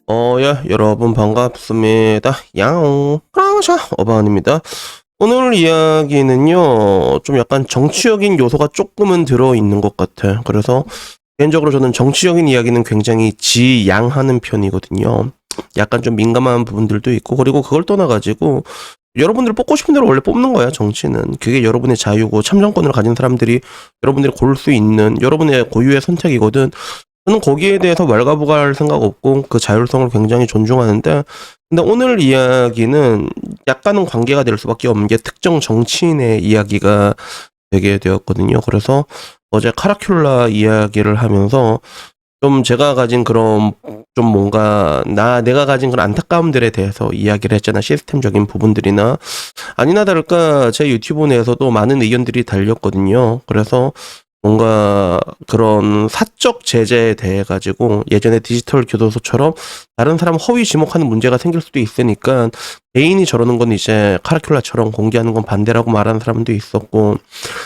여러분 반갑습니다. 야옹. 그라샤 어바운입니다. 오늘 이야기는요, 좀 약간 정치적인 요소가 조금은 들어있는 것 같아. 그래서 개인적으로 저는 정치적인 이야기는 굉장히 지양하는 편이거든요. 약간 좀 민감한 부분들도 있고, 그리고 그걸 떠나가지고 여러분들 뽑고 싶은 대로 원래 뽑는 거야, 정치는. 그게 여러분의 자유고 참정권을 가진 사람들이 여러분들이 고를 수 있는 여러분의 고유의 선택이거든. 저는 거기에 대해서 왈가부가할 생각 없고 그 자율성을 굉장히 존중하는데, 근데 오늘 이야기는 약간은 관계가 될 수밖에 없는 게 특정 정치인의 이야기가 되게 되었거든요. 그래서 어제 카라큘라 이야기를 하면서 좀 제가 가진 그런 좀 뭔가 내가 가진 그런 안타까움들에 대해서 이야기를 했잖아. 시스템적인 부분들이나 아니나 다를까 제 유튜브 내에서도 많은 의견들이 달렸거든요. 그래서 뭔가 그런 사적 제재에 대해 가지고 예전에 디지털 교도소처럼 다른 사람 허위 지목하는 문제가 생길 수도 있으니까 개인이 저러는 건 이제 카라큘라처럼 공개하는 건 반대라고 말하는 사람도 있었고,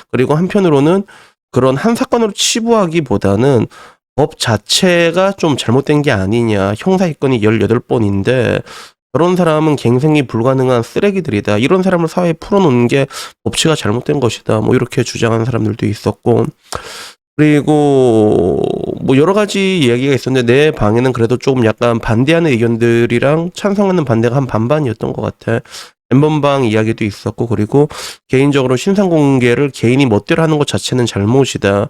그리고 한편으로는 그런 한 사건으로 치부하기보다는 법 자체가 좀 잘못된 게 아니냐. 형사 입건이 18번인데 저런 사람은 갱생이 불가능한 쓰레기들이다. 이런 사람을 사회에 풀어놓는 게 법치가 잘못된 것이다. 뭐 이렇게 주장하는 사람들도 있었고, 그리고 뭐 여러 가지 이야기가 있었는데 내 방에는 그래도 조금 약간 반대하는 의견들이랑 찬성하는 반대가 한 반반이었던 것 같아. 엠번방 이야기도 있었고, 그리고 개인적으로 신상 공개를 개인이 멋대로 하는 것 자체는 잘못이다.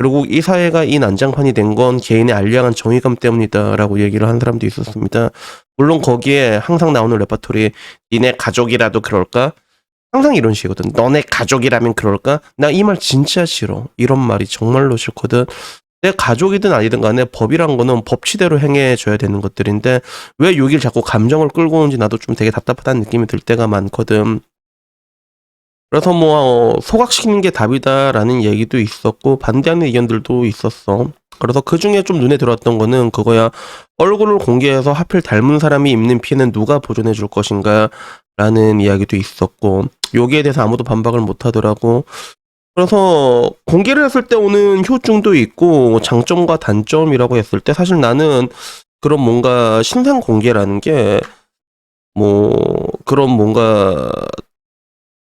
그리고 이 사회가 이 난장판이 된 건 개인의 알량한 정의감 때문이다라고 얘기를 한 사람도 있었습니다. 물론 거기에 항상 나오는 레파토리, 니네 가족이라도 그럴까? 항상 이런 식이거든. 너네 가족이라면 그럴까? 나 이 말 진짜 싫어. 이런 말이 정말로 싫거든. 내 가족이든 아니든 간에 법이란 거는 법치대로 행해줘야 되는 것들인데 왜 여길 자꾸 감정을 끌고 오는지 나도 좀 되게 답답하다는 느낌이 들 때가 많거든. 그래서 뭐 소각시키는 게 답이다라는 얘기도 있었고 반대하는 의견들도 있었어. 그래서 그 중에 좀 눈에 들어왔던 거는 그거야. 얼굴을 공개해서 하필 닮은 사람이 입는 피해는 누가 보존해 줄 것인가 라는 이야기도 있었고, 여기에 대해서 아무도 반박을 못 하더라고. 그래서 공개를 했을 때 오는 효중도 있고 장점과 단점이라고 했을 때 사실 나는 그런 뭔가 신상 공개라는 게 뭐 그런 뭔가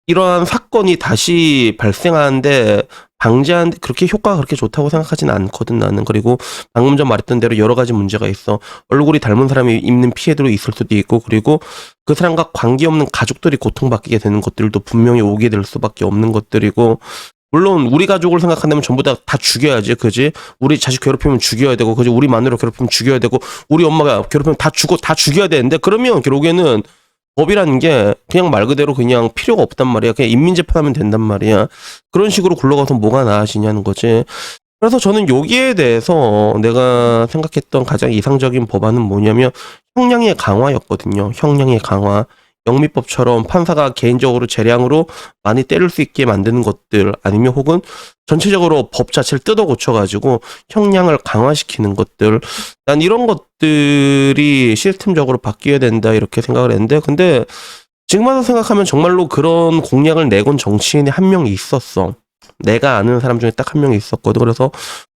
이러한 사건이 다시 발생하는데 방지하는데 그렇게 효과가 그렇게 좋다고 생각하진 않거든 나는. 그리고 방금 전 말했던 대로 여러 가지 문제가 있어. 얼굴이 닮은 사람이 입는 피해도 있을 수도 있고, 그리고 그 사람과 관계없는 가족들이 고통받게 되는 것들도 분명히 오게 될 수밖에 없는 것들이고, 물론 우리 가족을 생각한다면 전부 다 죽여야지, 그지? 우리 자식 괴롭히면 죽여야 되고, 그지? 우리 마누라 괴롭히면 죽여야 되고, 우리 엄마가 괴롭히면 다 죽여야 되는데, 그러면 결국에는 법이라는 게 그냥 말 그대로 그냥 필요가 없단 말이야. 그냥 인민재판하면 된단 말이야. 그런 식으로 굴러가서 뭐가 나아지냐는 거지. 그래서 저는 여기에 대해서 내가 생각했던 가장 이상적인 법안은 뭐냐면 형량의 강화였거든요. 형량의 강화. 영미법처럼 판사가 개인적으로 재량으로 많이 때릴 수 있게 만드는 것들, 아니면 혹은 전체적으로 법 자체를 뜯어 고쳐가지고 형량을 강화시키는 것들, 난 이런 것들이 시스템적으로 바뀌어야 된다 이렇게 생각을 했는데, 근데 지금 와서 생각하면 정말로 그런 공약을 내건 정치인이 한 명이 있었어. 내가 아는 사람 중에 딱 한 명이 있었거든. 그래서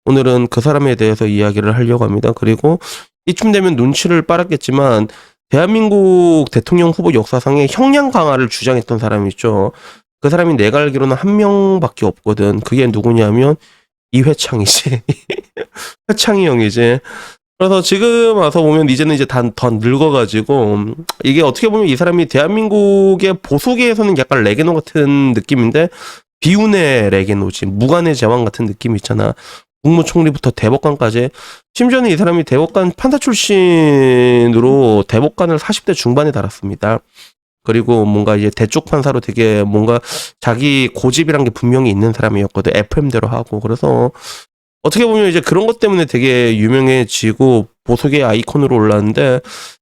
오늘은 그 사람에 대해서 이야기를 하려고 합니다. 그리고 이쯤 되면 눈치를 빨았겠지만 대한민국 대통령 후보 역사상에 형량 강화를 주장했던 사람이 있죠. 그 사람이 내가 알기로는 한 명밖에 없거든. 그게 누구냐면 이회창이지. 회창이 형이지. 그래서 지금 와서 보면 이제는 이제 더 늙어가지고, 이게 어떻게 보면 이 사람이 대한민국의 보수계에서는 약간 레게노 같은 느낌인데 비운의 레게노지. 무관의 제왕 같은 느낌 있잖아. 국무총리부터 대법관까지. 심지어는 이 사람이 대법관 판사 출신으로 대법관을 40대 중반에 달았습니다. 그리고 뭔가 이제 대쪽 판사로 되게 뭔가 자기 고집이란 게 분명히 있는 사람이었거든. FM대로 하고. 그래서 어떻게 보면 이제 그런 것 때문에 되게 유명해지고 보수계 아이콘으로 올랐는데,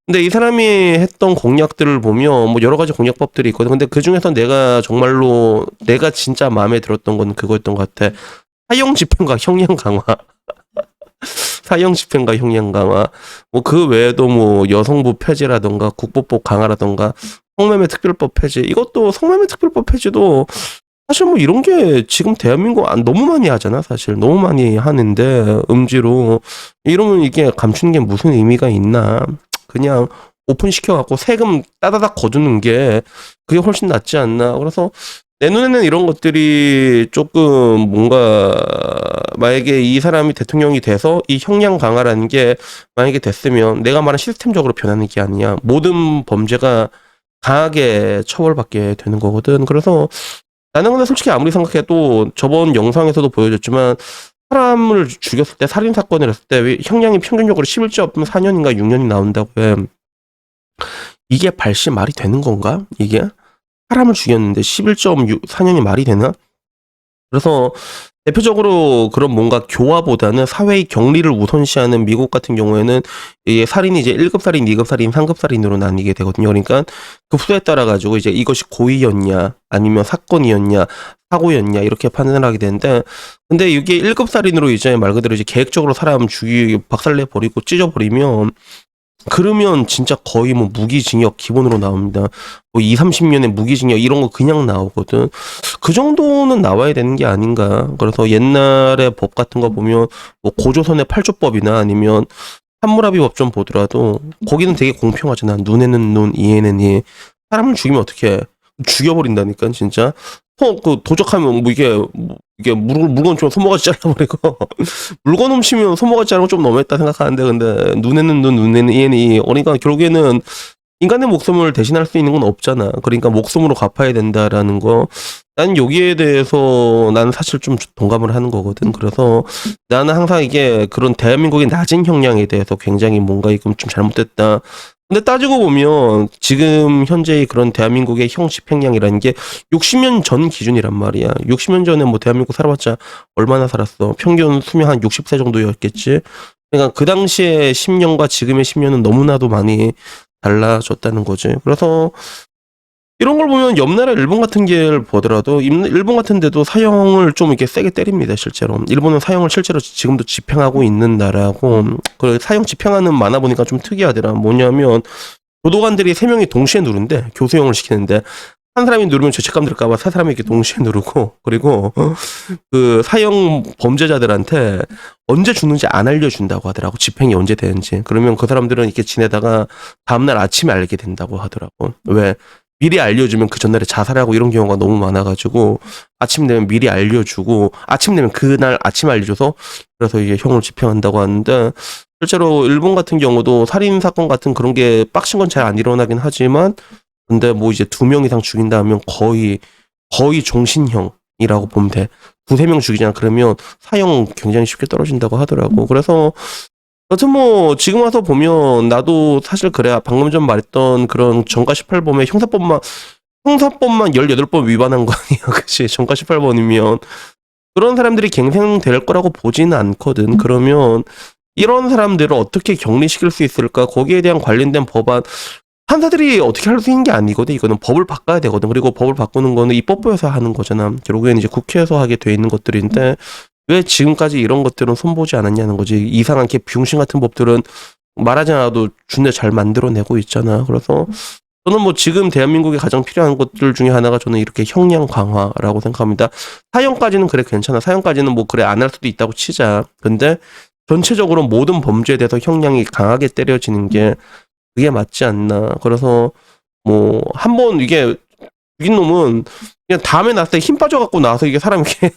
근데 이 사람이 했던 공약들을 보면 뭐 여러 가지 공약법들이 있거든. 근데 그 중에서 내가 정말로 내가 진짜 마음에 들었던 건 그거였던 것 같아. 사형 집행과 형량 강화. 사형 집행과 형량 강화. 뭐 그 외에도 뭐 여성부 폐지라던가 국보법 강화라던가 성매매 특별법 폐지. 이것도 성매매 특별법 폐지도 사실 뭐 이런 게 지금 대한민국 너무 많이 하잖아. 사실 너무 많이 하는데 음지로 이러면 이게 감추는 게 무슨 의미가 있나. 그냥 오픈시켜갖고 세금 따다닥 거두는 게 그게 훨씬 낫지 않나. 그래서 내 눈에는 이런 것들이 조금 뭔가 만약에 이 사람이 대통령이 돼서 이 형량 강화라는 게 만약에 됐으면 내가 말한 시스템적으로 변하는 게 아니냐. 모든 범죄가 강하게 처벌받게 되는 거거든. 그래서 나는 근데 솔직히 아무리 생각해도 저번 영상에서도 보여줬지만 사람을 죽였을 때 살인 사건을 했을 때 왜 형량이 평균적으로 11.4년인가 6년이 나온다고 해. 이게 발시 말이 되는 건가? 이게? 사람을 죽였는데 11.4년이 말이 되나? 그래서 대표적으로 그런 뭔가 교화보다는 사회의 격리를 우선시하는 미국 같은 경우에는 이게 살인이 이제 1급 살인, 2급 살인, 3급 살인으로 나뉘게 되거든요. 그러니까 급수에 따라 가지고 이제 이것이 고의였냐, 아니면 사건이었냐, 사고였냐 이렇게 판단을 하게 되는데, 근데 이게 1급 살인으로 이제 말 그대로 이제 계획적으로 사람 죽이고 박살내 버리고 찢어버리면 그러면 진짜 거의 뭐 무기징역 기본으로 나옵니다. 뭐 2, 30년의 무기징역 이런 거 그냥 나오거든. 그 정도는 나와야 되는 게 아닌가. 그래서 옛날에 법 같은 거 보면 뭐 고조선의 8조법이나 아니면 판무라비 법 좀 보더라도 거기는 되게 공평하잖아. 눈에는 눈, 이에는 이. 사람을 죽이면 어떻게 해? 죽여버린다니까 진짜. 그 도적하면 뭐 이게 물건 좀 손모가지 잘라버리고 물건 훔치면 손모가지 자르면 좀 너무했다 생각하는데 근데 눈에는 눈, 눈에는 이에는 이. 그러니까 결국에는 인간의 목숨을 대신할 수 있는 건 없잖아. 그러니까 목숨으로 갚아야 된다라는 거. 난 여기에 대해서 나는 사실 좀 동감을 하는 거거든. 그래서 나는 항상 이게 그런 대한민국의 낮은 형량에 대해서 굉장히 뭔가 이건 좀 잘못됐다. 근데 따지고 보면 지금 현재의 그런 대한민국의 형 집행량이라는 게 60년 전 기준이란 말이야. 60년 전에 뭐 대한민국 살아봤자 얼마나 살았어. 평균 수명 한 60세 정도였겠지. 그러니까 그 당시에 10년과 지금의 10년은 너무나도 많이 달라졌다는 거지. 그래서 이런 걸 보면 옆 나라 일본 같은 게 보더라도 일본 같은 데도 사형을 좀 이렇게 세게 때립니다, 실제로. 일본은 사형을 실제로 지금도 집행하고 있는 나라고, 그 사형 집행하는 만화 보니까 좀 특이하더라. 뭐냐면 교도관들이 3명이 동시에 누른데 교수형을 시키는데 한 사람이 누르면 죄책감 들까봐 세 사람이 이렇게 동시에 누르고, 그리고 그 사형 범죄자들한테 언제 죽는지 안 알려준다고 하더라고. 집행이 언제 되는지. 그러면 그 사람들은 이렇게 지내다가 다음날 아침에 알게 된다고 하더라고. 왜? 미리 알려주면 그 전날에 자살하고 이런 경우가 너무 많아가지고 아침 되면 미리 알려주고 아침 되면 그날 아침 알려줘서 그래서 이제 형을 집행한다고 하는데, 실제로 일본 같은 경우도 살인 사건 같은 그런 게 빡신 건 잘 안 일어나긴 하지만 근데 뭐 이제 2명 이상 죽인다 하면 거의 종신형이라고 보면 돼. 2-3명 죽이잖아. 그러면 사형 굉장히 쉽게 떨어진다고 하더라고. 그래서 여튼 뭐 지금 와서 보면 나도 사실 그래. 방금 전 말했던 그런 정가 18범의 형사법만 18번 위반한 거 아니야. 그치? 정가 18번이면 그런 사람들이 갱생될 거라고 보지는 않거든. 그러면 이런 사람들을 어떻게 격리시킬 수 있을까? 거기에 대한 관련된 법안 판사들이 어떻게 할 수 있는 게 아니거든. 이거는 법을 바꿔야 되거든. 그리고 법을 바꾸는 거는 입법부에서 하는 거잖아. 결국에는 이제 국회에서 하게 돼 있는 것들인데 왜 지금까지 이런 것들은 손보지 않았냐는 거지. 이상한 게 비용신 같은 법들은 말하지 않아도 준내 잘 만들어내고 있잖아. 그래서 저는 뭐 지금 대한민국에 가장 필요한 것들 중에 하나가 저는 이렇게 형량 강화라고 생각합니다. 사형까지는 그래 괜찮아. 사형까지는 뭐 그래 안 할 수도 있다고 치자. 근데 전체적으로 모든 범죄에 대해서 형량이 강하게 때려지는 게 그게 맞지 않나. 그래서 뭐 한번 이게 죽인 놈은 그냥 다음에 났을 때 힘 빠져갖고 나와서 이게 사람이 이렇게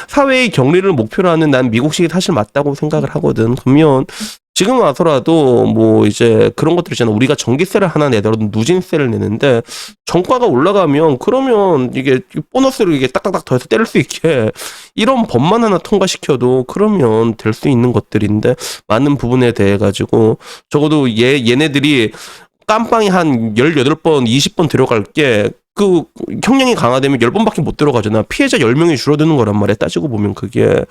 사회의 격리를 목표로 하는 난 미국식이 사실 맞다고 생각을 하거든. 그러면 지금 와서라도 뭐 이제 그런 것들 있잖아. 우리가 전기세를 하나 내더라도 누진세를 내는데 정가가 올라가면 그러면 이게 보너스를 이게 딱딱딱 더해서 때릴 수 있게 이런 법만 하나 통과시켜도 그러면 될 수 있는 것들인데 많은 부분에 대해 가지고 적어도 얘네들이 깜빵이 한 18번, 20번 들어갈 게 그 형량이 강화되면 10번밖에 못 들어가잖아. 피해자 10명이 줄어드는 거란 말이야. 따지고 보면 그게.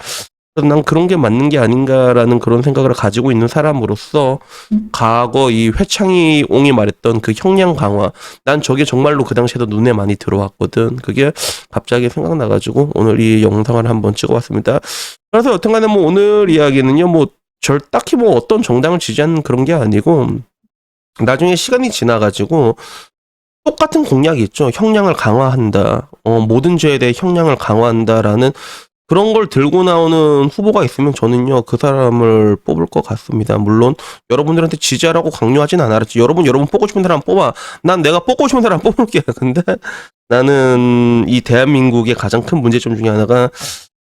난 그런 게 맞는 게 아닌가라는 그런 생각을 가지고 있는 사람으로서 과거 이 회창이 옹이 말했던 그 형량 강화, 난 저게 정말로 그 당시에도 눈에 많이 들어왔거든. 그게 갑자기 생각나가지고 오늘 이 영상을 한번 찍어봤습니다. 그래서 여튼간에 뭐 오늘 이야기는요, 뭐 딱히 뭐 어떤 정당을 지지하는 그런 게 아니고 나중에 시간이 지나가지고 똑같은 공약이 있죠. 형량을 강화한다. 모든 죄에 대해 형량을 강화한다라는 그런 걸 들고 나오는 후보가 있으면 저는요 그 사람을 뽑을 것 같습니다. 물론 여러분들한테 지지하라고 강요하진 않았지. 여러분 뽑고 싶은 사람 뽑아. 난 내가 뽑고 싶은 사람 뽑을게. 근데 나는 이 대한민국의 가장 큰 문제점 중에 하나가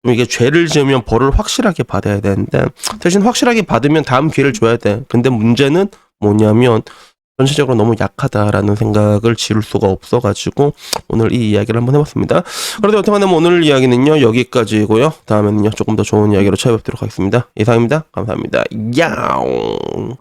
좀 이게 죄를 지으면 벌을 확실하게 받아야 되는데 대신 확실하게 받으면 다음 기회를 줘야 돼. 근데 문제는 뭐냐면 전체적으로 너무 약하다라는 생각을 지울 수가 없어가지고 오늘 이 이야기를 한번 해봤습니다. 그래도 어떻게 하면 오늘 이야기는요 여기까지고요. 다음에는요 조금 더 좋은 이야기로 찾아뵙도록 하겠습니다. 이상입니다. 감사합니다. 야옹.